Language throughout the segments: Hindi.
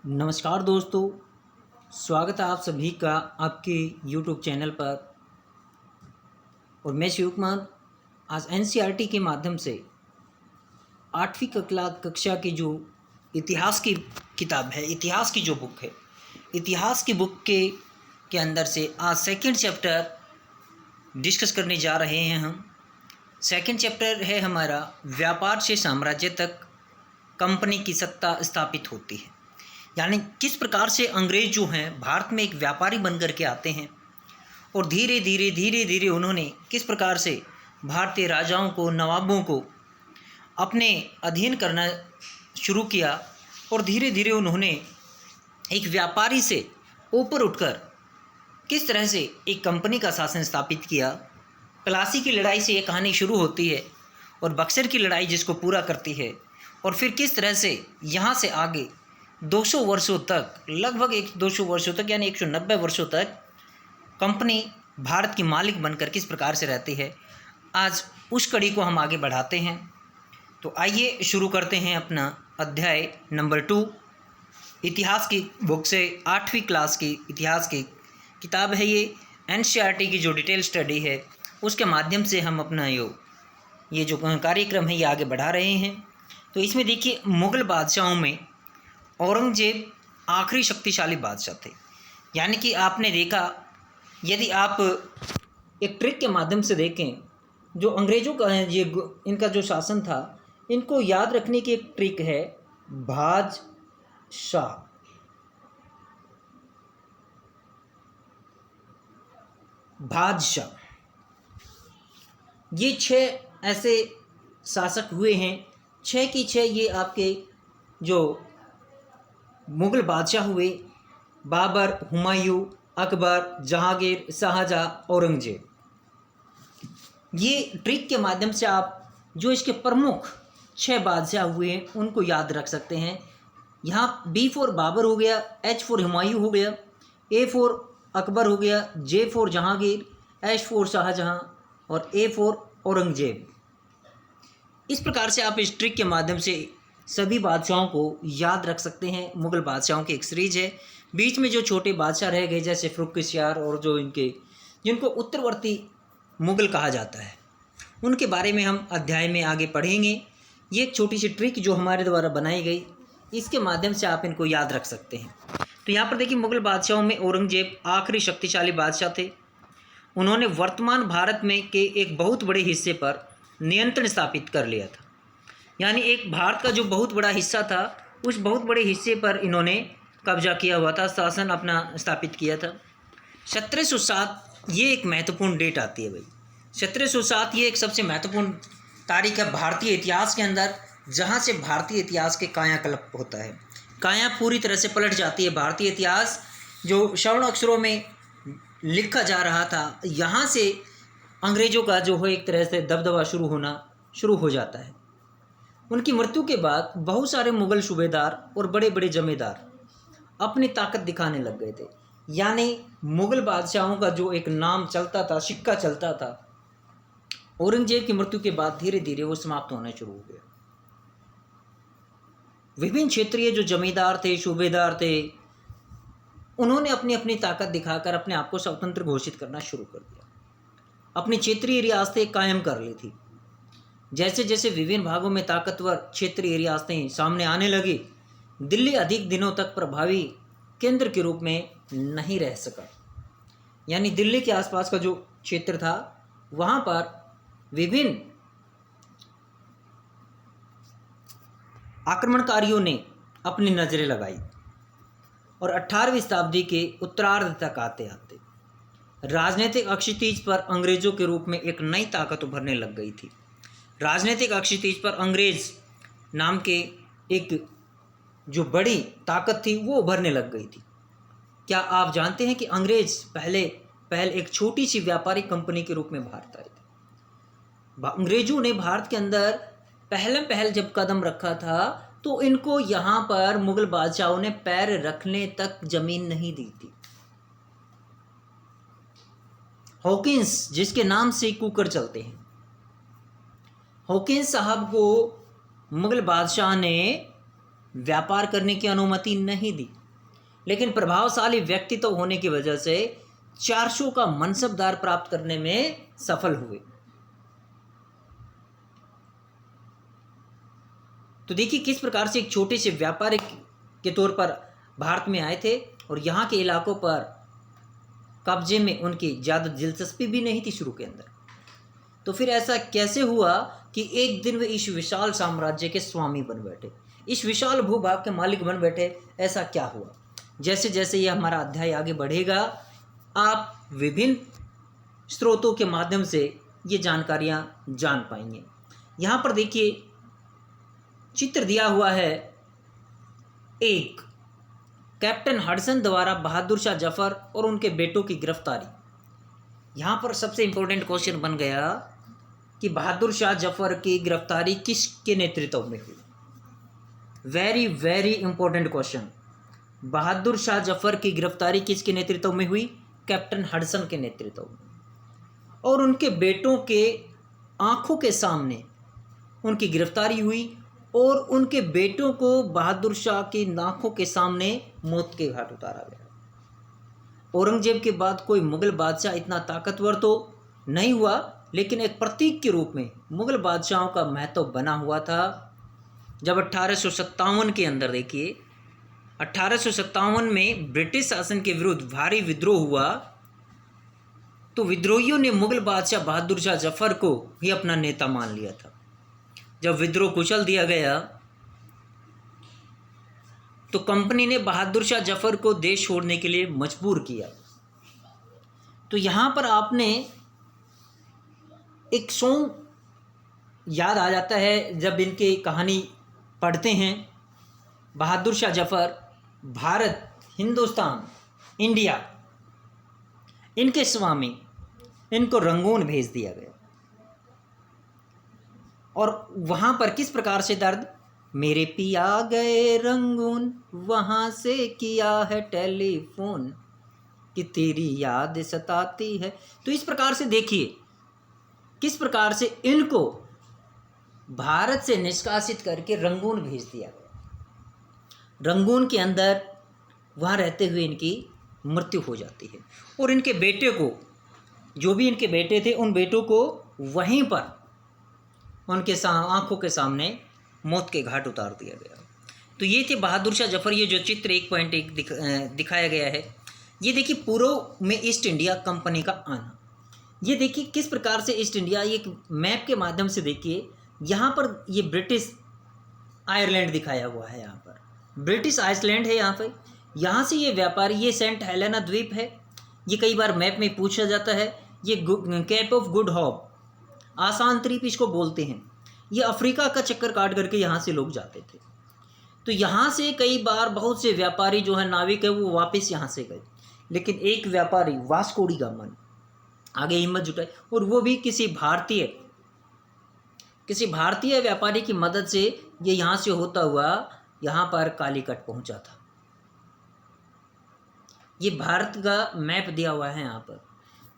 नमस्कार दोस्तों, स्वागत है आप सभी का आपके YouTube चैनल पर। और मैं शिव कुमार आज NCERT के माध्यम से 8वीं कक्षा की जो इतिहास की किताब है, इतिहास की जो बुक है, इतिहास की बुक के अंदर से आज सेकंड चैप्टर डिस्कस करने जा रहे हैं हम। सेकंड चैप्टर है हमारा व्यापार से साम्राज्य तक कंपनी की सत्ता स्थापित होती है। यानी किस प्रकार से अंग्रेज जो हैं भारत में एक व्यापारी बनकर के आते हैं और धीरे धीरे उन्होंने किस प्रकार से भारतीय राजाओं को, नवाबों को अपने अधीन करना शुरू किया और धीरे धीरे उन्होंने एक व्यापारी से ऊपर उठकर किस तरह से एक कंपनी का शासन स्थापित किया। प्लासी की लड़ाई से ये कहानी शुरू होती है और बक्सर की लड़ाई जिसको पूरा करती है, और फिर किस तरह से यहाँ से आगे 200 वर्षों तक, लगभग 200 वर्षों तक यानी 190 वर्षों तक कंपनी भारत की मालिक बनकर किस प्रकार से रहती है। आज उस कड़ी को हम आगे बढ़ाते हैं। तो आइए शुरू करते हैं अपना अध्याय नंबर 2। इतिहास की बुक से 8वीं क्लास की इतिहास की किताब है ये। NCERT की जो डिटेल स्टडी है उसके माध्यम से हम अपना ये जो कार्यक्रम है ये आगे बढ़ा रहे हैं। तो इसमें देखिए, मुग़ल बादशाहों में औरंगजेब आखिरी शक्तिशाली बादशाह थे। यानी कि आपने देखा, यदि आप एक ट्रिक के माध्यम से देखें, जो अंग्रेज़ों का ये इनका जो शासन था, इनको याद रखने की एक ट्रिक है बादशाह। बादशाह ये 6 ऐसे शासक हुए हैं, 6 की 6 ये आपके जो मुग़ल बादशाह हुए, बाबर, हुमायूं, अकबर, जहांगीर, शाहजहां, औरंगजेब। ये ट्रिक के माध्यम से आप जो इसके प्रमुख 6 बादशाह हुए हैं उनको याद रख सकते हैं। यहाँ B फॉर बाबर हो गया, H फॉर हुमायूं हो गया, A फॉर अकबर हो गया, J for Jahangir, H for Shahjahan और A फॉर औरंगजेब। इस प्रकार से आप इस ट्रिक के माध्यम से सभी बादशाहों को याद रख सकते हैं। मुग़ल बादशाहों की एक सीरीज है। बीच में जो छोटे बादशाह रह गए जैसे फ़रुख़शियार और जो जिनको उत्तरवर्ती मुग़ल कहा जाता है, उनके बारे में हम अध्याय में आगे पढ़ेंगे। ये एक छोटी सी ट्रिक जो हमारे द्वारा बनाई गई, इसके माध्यम से आप इनको याद रख सकते हैं। तो यहाँ पर देखिए, मुग़ल बादशाहों में औरंगजेब आखिरी शक्तिशाली बादशाह थे। उन्होंने वर्तमान भारत में के एक बहुत बड़े हिस्से पर नियंत्रण स्थापित कर लिया था। यानी एक भारत का जो बहुत बड़ा हिस्सा था, उस बहुत बड़े हिस्से पर इन्होंने कब्जा किया हुआ था, शासन अपना स्थापित किया था। 1707 ये एक महत्वपूर्ण डेट आती है भाई। 1707 ये एक सबसे महत्वपूर्ण तारीख है भारतीय इतिहास के अंदर, जहाँ से भारतीय इतिहास के कायाकल्प होता है। काया पूरी तरह से पलट जाती है। भारतीय इतिहास जो स्वर्ण अक्षरों में लिखा जा रहा था, यहाँ से अंग्रेज़ों का जो है एक तरह से दबदबा शुरू हो जाता है। उनकी मृत्यु के बाद बहुत सारे मुग़ल सूबेदार और बड़े बड़े जमींदार अपनी ताकत दिखाने लग गए थे। यानी मुग़ल बादशाहों का जो एक नाम चलता था, सिक्का चलता था, औरंगजेब की मृत्यु के बाद धीरे धीरे वो समाप्त होना शुरू हो गया। विभिन्न क्षेत्रीय जो जमींदार थे, सूबेदार थे, उन्होंने अपनी अपनी ताकत दिखाकर अपने आप को स्वतंत्र घोषित करना शुरू कर दिया। अपनी क्षेत्रीय रियासतें कायम कर ली थी। जैसे जैसे विभिन्न भागों में ताकतवर क्षेत्रीय रियासतें सामने आने लगी, दिल्ली अधिक दिनों तक प्रभावी केंद्र के रूप में नहीं रह सका। यानी दिल्ली के आसपास का जो क्षेत्र था, वहाँ पर विभिन्न आक्रमणकारियों ने अपनी नज़रें लगाई और 18वीं शताब्दी के उत्तरार्ध तक आते आते राजनीतिक अक्षितिज पर अंग्रेज़ों के रूप में एक नई ताकत उभरने लग गई थी। राजनीतिक अक्षितिज पर अंग्रेज़ नाम के एक जो बड़ी ताकत थी वो उभरने लग गई थी। क्या आप जानते हैं कि अंग्रेज़ पहले एक छोटी सी व्यापारिक कंपनी के रूप में भारत आए थे। अंग्रेज़ों ने भारत के अंदर पहल जब कदम रखा था, तो इनको यहाँ पर मुग़ल बादशाहों ने पैर रखने तक ज़मीन नहीं दी थी। हॉकिंस, जिसके नाम से कुकर चलते हैं, हॉकिंस साहब को मुग़ल बादशाह ने व्यापार करने की अनुमति नहीं दी, लेकिन प्रभावशाली व्यक्तित्व होने की वजह से 400 का मनसबदार प्राप्त करने में सफल हुए। तो देखिए किस प्रकार से एक छोटे से व्यापारी के तौर पर भारत में आए थे और यहाँ के इलाकों पर कब्जे में उनकी ज़्यादा दिलचस्पी भी नहीं थी शुरू के अंदर। तो फिर ऐसा कैसे हुआ कि एक दिन वे इस विशाल साम्राज्य के स्वामी बन बैठे, इस विशाल भूभाग के मालिक बन बैठे? ऐसा क्या हुआ? जैसे जैसे ये हमारा अध्याय आगे बढ़ेगा, आप विभिन्न स्रोतों के माध्यम से ये जानकारियाँ जान पाएंगे। यहाँ पर देखिए चित्र दिया हुआ है एक कैप्टन हडसन द्वारा बहादुर शाह जफर और उनके बेटों की गिरफ्तारी। यहाँ पर सबसे इम्पोर्टेंट क्वेश्चन बन गया कि बहादुर शाह जफर की गिरफ्तारी किसके नेतृत्व में हुई? Very very important question. Bahadur Shah Zafar की गिरफ्तारी किसके नेतृत्व में हुई? कैप्टन हडसन के नेतृत्व में। और उनके बेटों के आंखों के सामने उनकी गिरफ्तारी हुई और उनके बेटों को बहादुर शाह की आंखों के सामने मौत के घाट उतारा गया। औरंगजेब के बाद कोई मुगल बादशाह इतना ताकतवर तो नहीं हुआ, लेकिन एक प्रतीक के रूप में मुगल बादशाहों का महत्व बना हुआ था। जब 1857 के अंदर देखिए 1857 में ब्रिटिश शासन के विरुद्ध भारी विद्रोह हुआ, तो विद्रोहियों ने मुगल बादशाह बहादुर शाह जफर को ही अपना नेता मान लिया था। जब विद्रोह कुचल दिया गया तो कंपनी ने बहादुर शाह जफर को देश छोड़ने के लिए मजबूर किया। तो यहाँ पर आपने एक सॉन्ग याद आ जाता है जब इनकी कहानी पढ़ते हैं। बहादुर शाह जफर, भारत, हिंदुस्तान, इंडिया, इनके स्वामी, इनको रंगून भेज दिया गया। और वहाँ पर किस प्रकार से दर्द, मेरे पिया गए रंगून, वहाँ से किया है टेलीफोन, कि तेरी याद सताती है। तो इस प्रकार से देखिए किस प्रकार से इनको भारत से निष्कासित करके रंगून भेज दिया गया। रंगून के अंदर वहाँ रहते हुए इनकी मृत्यु हो जाती है और इनके बेटे को, जो भी इनके बेटे थे, उन बेटों को वहीं पर उनके आंखों के सामने मौत के घाट उतार दिया गया। तो ये थे बहादुर शाह जफर। ये जो चित्र 1.1 दिखाया गया है, ये देखिए पूर्व में ईस्ट इंडिया कंपनी का आना। ये देखिए किस प्रकार से ईस्ट इंडिया, ये मैप के माध्यम से देखिए, यहाँ पर ये ब्रिटिश आयरलैंड दिखाया हुआ है, यहाँ पर ब्रिटिश आइसलैंड है। यहाँ से ये व्यापारी, ये सेंट हेलेना द्वीप है। ये कई बार मैप में पूछा जाता है। ये कैप ऑफ गुड होप, आसान द्वीप इसको बोलते हैं। ये अफ्रीका का चक्कर काट करके यहाँ से लोग जाते थे। तो यहाँ से कई बार बहुत से व्यापारी जो है, नाविक है, वो वापस यहाँ से गए। लेकिन एक व्यापारी वास्को डी गामा आगे हिम्मत जुटाई, और वो भी किसी भारतीय व्यापारी की मदद से ये यहाँ से होता हुआ यहाँ पर कालीकट पहुँचा था। ये भारत का मैप दिया हुआ है यहाँ पर।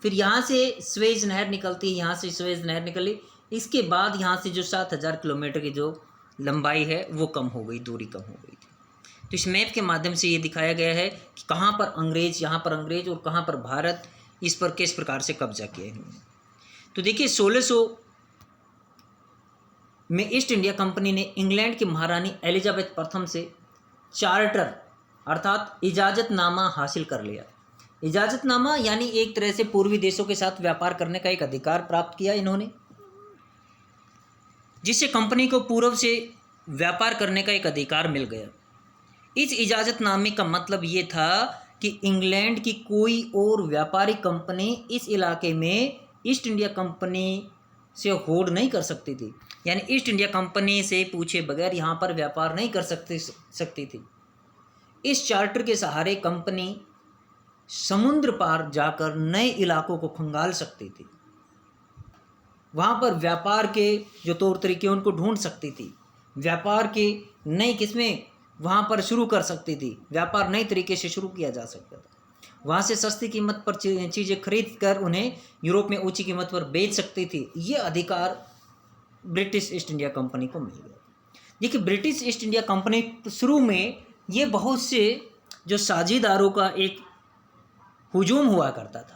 फिर यहाँ से स्वेज नहर निकलती है, यहाँ से स्वेज नहर निकली। इसके बाद यहाँ से जो 7000 किलोमीटर की जो लंबाई है वो कम हो गई, दूरी कम हो गई थी। तो इस मैप के माध्यम से ये दिखाया गया है कि कहाँ पर अंग्रेज, यहाँ पर अंग्रेज और कहाँ पर भारत, इस पर किस प्रकार से कब्जा किया इन्होंने। तो देखिए 1600 में ईस्ट इंडिया कंपनी ने इंग्लैंड की महारानी एलिजाबेथ प्रथम से चार्टर अर्थात इजाज़तनामा हासिल कर लिया। इजाज़तनामा यानी एक तरह से पूर्वी देशों के साथ व्यापार करने का एक अधिकार प्राप्त किया इन्होंने, जिससे कंपनी को पूर्व से व्यापार करने का एक अधिकार मिल गया। इस इजाज़तनामे का मतलब ये था कि इंग्लैंड की कोई और व्यापारिक कंपनी इस इलाके में ईस्ट इंडिया कंपनी से होड़ नहीं कर सकती थी। यानी ईस्ट इंडिया कंपनी से पूछे बगैर यहाँ पर व्यापार नहीं कर सकती थी। इस चार्टर के सहारे कंपनी समुद्र पार जाकर नए इलाकों को खंगाल सकती थी। वहाँ पर व्यापार के जो तौर तरीके उनको ढूंढ सकती थी, व्यापार की नई किस्में वहाँ पर शुरू कर सकती थी, व्यापार नए तरीके से शुरू किया जा सकता था। वहाँ से सस्ती कीमत पर चीज़ें खरीद कर उन्हें यूरोप में ऊंची कीमत पर बेच सकती थी। ये अधिकार ब्रिटिश ईस्ट इंडिया कंपनी को मिल गया। देखिए, ब्रिटिश ईस्ट इंडिया कंपनी शुरू में ये बहुत से जो साझेदारों का एक हुजूम हुआ करता था।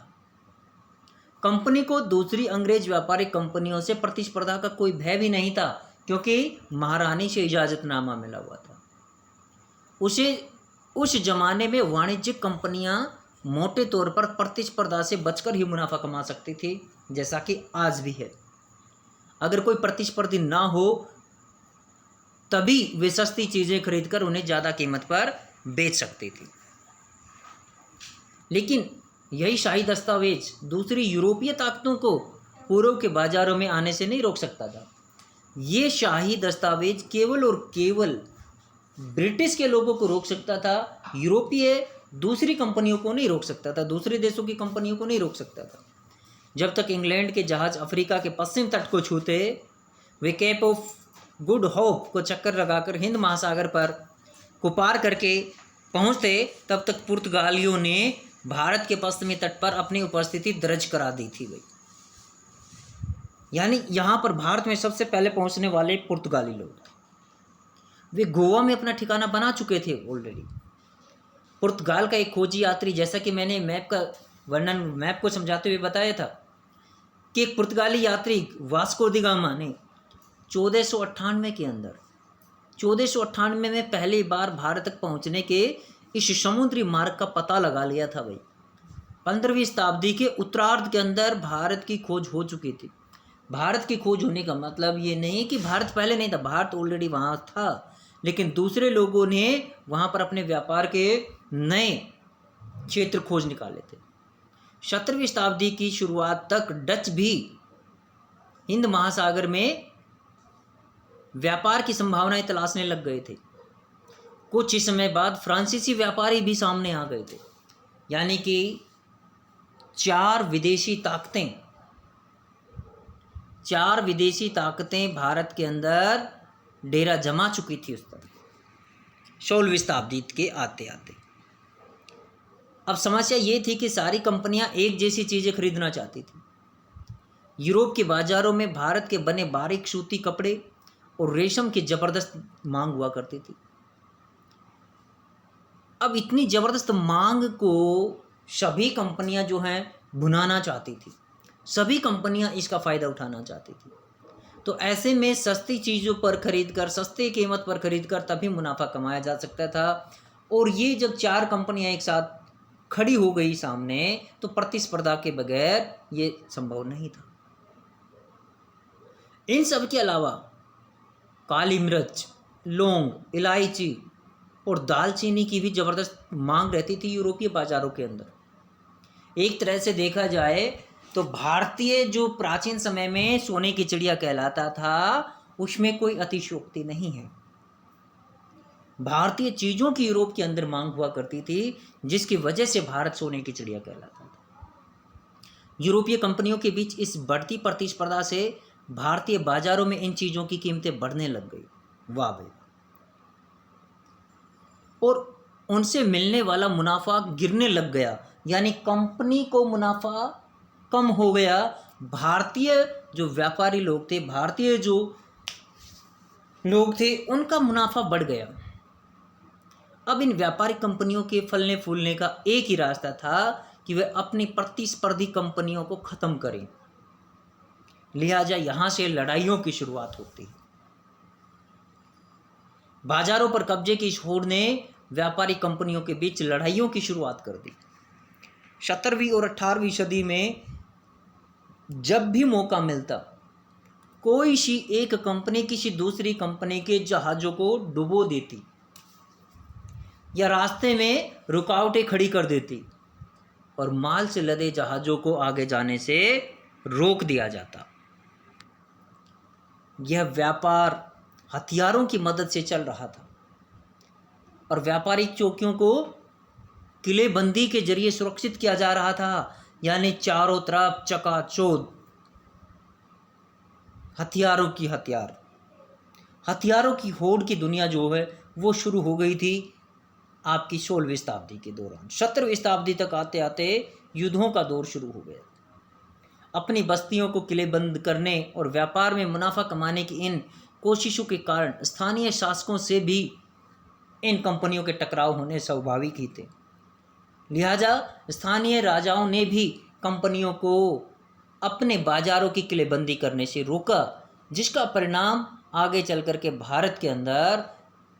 कंपनी को दूसरी अंग्रेज व्यापारिक कंपनियों से प्रतिस्पर्धा का कोई भय भी नहीं था, क्योंकि महारानी से इजाज़तनामा मिला हुआ था। उसे उस जमाने में वाणिज्यिक कंपनियां मोटे तौर पर प्रतिस्पर्धा से बचकर ही मुनाफा कमा सकती थी, जैसा कि आज भी है। अगर कोई प्रतिस्पर्धी ना हो तभी वे सस्ती चीज़ें खरीदकर उन्हें ज़्यादा कीमत पर बेच सकती थी। लेकिन यही शाही दस्तावेज दूसरी यूरोपीय ताकतों को पूर्व के बाजारों में आने से नहीं रोक सकता था। ये शाही दस्तावेज केवल और केवल ब्रिटिश के लोगों को रोक सकता था, यूरोपीय दूसरी कंपनियों को नहीं रोक सकता था, दूसरे देशों की कंपनियों को नहीं रोक सकता था। जब तक इंग्लैंड के जहाज़ अफ्रीका के पश्चिम तट को छूते, वे केप ऑफ गुड होप को चक्कर लगाकर हिंद महासागर पर को पार करके पहुंचते, तब तक पुर्तगालियों ने भारत के पश्चिमी तट पर अपनी उपस्थिति दर्ज करा दी थी भाई। यानी यहाँ पर भारत में सबसे पहले पहुँचने वाले पुर्तगाली लोग थे। वे गोवा में अपना ठिकाना बना चुके थे ऑलरेडी। पुर्तगाल का एक खोजी यात्री, जैसा कि मैंने मैप को समझाते हुए बताया था कि एक पुर्तगाली यात्री वास्को दी गामा ने 1498 के अंदर 1498 में पहली बार भारत तक पहुंचने के इस समुद्री मार्ग का पता लगा लिया था भाई। 15वीं शताब्दी के उत्तरार्ध के अंदर भारत की खोज हो चुकी थी। भारत की खोज होने का मतलब ये नहीं कि भारत पहले नहीं था, भारत ऑलरेडी वहाँ था, लेकिन दूसरे लोगों ने वहाँ पर अपने व्यापार के नए क्षेत्र खोज निकाले थे। 17वीं शताब्दी की शुरुआत तक डच भी हिंद महासागर में व्यापार की संभावनाएं तलाशने लग गए थे। कुछ ही समय बाद फ्रांसीसी व्यापारी भी सामने आ गए थे। यानी कि 4 विदेशी ताकतें भारत के अंदर डेरा जमा चुकी थी उस तक 16वीं शताब्दी के आते आते। अब समस्या ये थी कि सारी कंपनियां एक जैसी चीज़ें खरीदना चाहती थी। यूरोप के बाज़ारों में भारत के बने बारीक सूती कपड़े और रेशम की ज़बरदस्त मांग हुआ करती थी। अब इतनी ज़बरदस्त मांग को सभी कंपनियां जो हैं भुनाना चाहती थी, सभी कंपनियां इसका फ़ायदा उठाना चाहती थी। तो ऐसे में सस्ती चीज़ों पर खरीदकर, सस्ती कीमत पर खरीदकर तभी मुनाफा कमाया जा सकता था। और ये जब 4 कंपनियां एक साथ खड़ी हो गई सामने, तो प्रतिस्पर्धा के बगैर ये संभव नहीं था। इन सब के अलावा काली मिर्च, लौंग, इलायची और दालचीनी की भी ज़बरदस्त मांग रहती थी यूरोपीय बाज़ारों के अंदर। एक तरह से देखा जाए तो भारतीय जो प्राचीन समय में सोने की चिड़िया कहलाता था, उसमें कोई अतिशयोक्ति नहीं है। भारतीय चीज़ों की यूरोप के अंदर मांग हुआ करती थी, जिसकी वजह से भारत सोने की चिड़िया कहलाता था। यूरोपीय कंपनियों के बीच इस बढ़ती प्रतिस्पर्धा से भारतीय बाजारों में इन चीज़ों की कीमतें बढ़ने लग गई। वाह भाई। और उनसे मिलने वाला मुनाफा गिरने लग गया, यानी कंपनी को मुनाफा कम हो गया। भारतीय जो व्यापारी लोग थे, भारतीय जो लोग थे, उनका मुनाफा बढ़ गया। अब इन व्यापारिक कंपनियों के फलने फूलने का एक ही रास्ता था कि वे अपनी प्रतिस्पर्धी कंपनियों को ख़त्म करें। लिहाजा यहाँ से लड़ाइयों की शुरुआत होती है। बाजारों पर कब्जे की इस होड़ ने व्यापारिक कंपनियों के बीच लड़ाइयों की शुरुआत कर दी। 17वीं और 18वीं सदी में जब भी मौका मिलता, कोई सी एक कंपनी किसी दूसरी कंपनी के जहाज़ों को डुबो देती या रास्ते में रुकावटें खड़ी कर देती और माल से लदे जहाज़ों को आगे जाने से रोक दिया जाता। यह व्यापार हथियारों की मदद से चल रहा था और व्यापारिक चौकियों को किलेबंदी के जरिए सुरक्षित किया जा रहा था। यानी चारों तरफ चकाचौंध हथियारों की होड़ की दुनिया जो है वो शुरू हो गई थी आपकी 16वीं शताब्दी के दौरान। 17वीं शताब्दी तक आते आते युद्धों का दौर शुरू हो गया। अपनी बस्तियों को किलेबंद करने और व्यापार में मुनाफा कमाने की इन कोशिशों के कारण स्थानीय शासकों से भी इन कंपनियों के टकराव होने स्वाभाविक ही थे। लिहाजा स्थानीय राजाओं ने भी कंपनियों को अपने बाजारों की किलेबंदी करने से रोका, जिसका परिणाम आगे चल कर के भारत के अंदर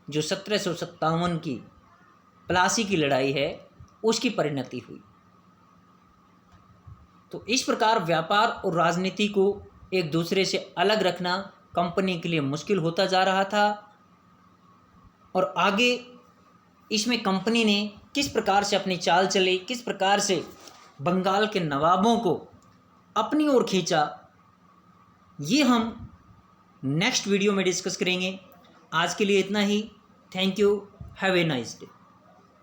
जो 1757 की प्लासी की लड़ाई है उसकी परिणति हुई। तो इस प्रकार व्यापार और राजनीति को एक दूसरे से अलग रखना कंपनी के लिए मुश्किल होता जा रहा था, और आगे इसमें कंपनी ने किस प्रकार से अपनी चाल चली, किस प्रकार से बंगाल के नवाबों को अपनी ओर खींचा, ये हम नेक्स्ट वीडियो में डिस्कस करेंगे। आज के लिए इतना ही। Thank you. Have a nice day.